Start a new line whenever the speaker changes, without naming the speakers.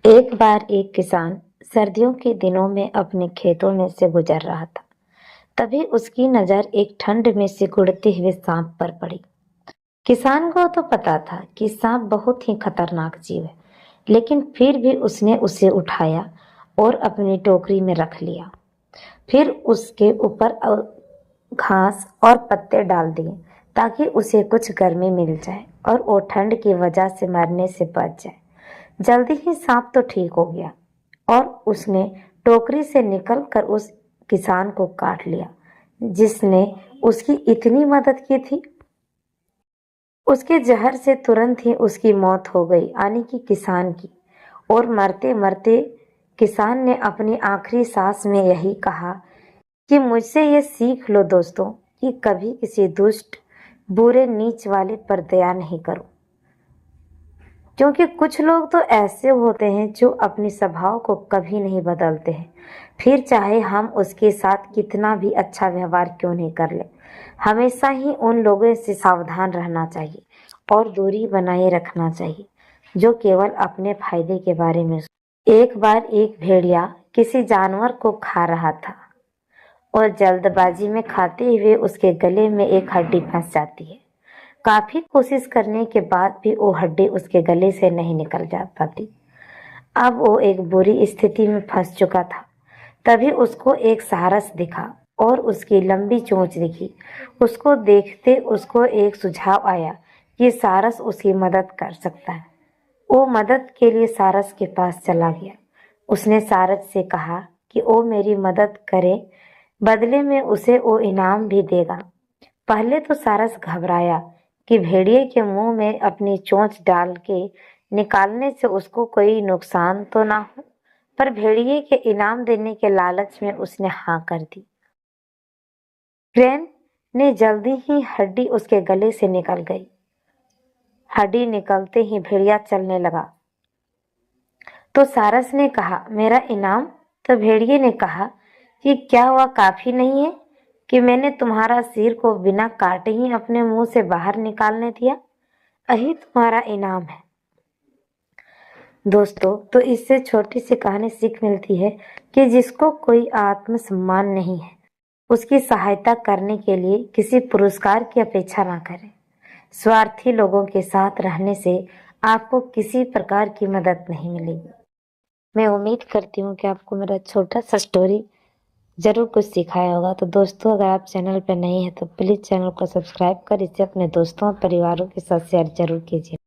एक बार एक किसान सर्दियों के दिनों में अपने खेतों में से गुजर रहा था। तभी उसकी नजर एक ठंड में सिकुड़ते हुए सांप पर पड़ी। किसान को तो पता था कि सांप बहुत ही खतरनाक जीव है, लेकिन फिर भी उसने उसे उठाया और अपनी टोकरी में रख लिया। फिर उसके ऊपर घास और पत्ते डाल दिए ताकि उसे कुछ गर्मी मिल जाए और वो ठंड की वजह से मरने से बच जाए। जल्दी ही सांप तो ठीक हो गया और उसने टोकरी से निकलकर उस किसान को काट लिया जिसने उसकी इतनी मदद की थी। उसके जहर से तुरंत ही उसकी मौत हो गई, यानी कि किसान की। और मरते मरते किसान ने अपनी आखिरी सांस में यही कहा कि मुझसे ये सीख लो दोस्तों कि कभी किसी दुष्ट, बुरे, नीच वाले पर दया नहीं करो, क्योंकि कुछ लोग तो ऐसे होते हैं जो अपनी स्वभाव को कभी नहीं बदलते हैं। फिर चाहे हम उसके साथ कितना भी अच्छा व्यवहार क्यों नहीं कर ले, हमेशा ही उन लोगों से सावधान रहना चाहिए और दूरी बनाए रखना चाहिए जो केवल अपने फायदे के बारे में। एक बार एक भेड़िया किसी जानवर को खा रहा था और जल्दबाजी में खाते हुए उसके गले में एक हड्डी फंस जाती है। काफी कोशिश करने के बाद भी वो हड्डी उसके गले से नहीं निकल जा पाती। अब वो एक बुरी स्थिति में फंस चुका था। तभी उसको एक सारस दिखा और उसकी लंबी चोंच दिखी। उसको देखते उसको एक सुझाव आया कि सारस उसकी मदद कर सकता है। वो मदद के लिए सारस के पास चला गया। उसने सारस से कहा कि वो मेरी मदद करे, बदले में उसे वो इनाम भी देगा। पहले तो सारस घबराया कि भेड़िए के मुंह में अपनी चोंच डाल के निकालने से उसको कोई नुकसान तो ना हो, पर भेड़िए के इनाम देने के लालच में उसने हाँ कर दी। क्रेन ने जल्दी ही हड्डी उसके गले से निकल गई। हड्डी निकलते ही भेड़िया चलने लगा तो सारस ने कहा, मेरा इनाम? तो भेड़िए ने कहा कि क्या वह काफी नहीं है कि मैंने तुम्हारा सिर को बिना काटे ही अपने मुंह से बाहर निकालने दिया? यही तुम्हारा इनाम है। दोस्तों, तो इससे छोटी सी कहानी सीख मिलती है कि जिसको कोई आत्मसम्मान नहीं है, उसकी सहायता करने के लिए किसी पुरस्कार की अपेक्षा ना करें। स्वार्थी लोगों के साथ रहने से आपको किसी प्रकार की मदद नहीं मिलेगी। मैं उम्मीद करती हूँ कि आपको मेरा छोटा सा स्टोरी जरूर कुछ सिखाया होगा। तो दोस्तों, अगर आप चैनल पर नए हैं तो प्लीज चैनल को सब्सक्राइब कर इसे अपने दोस्तों और परिवारों के साथ शेयर जरूर कीजिए।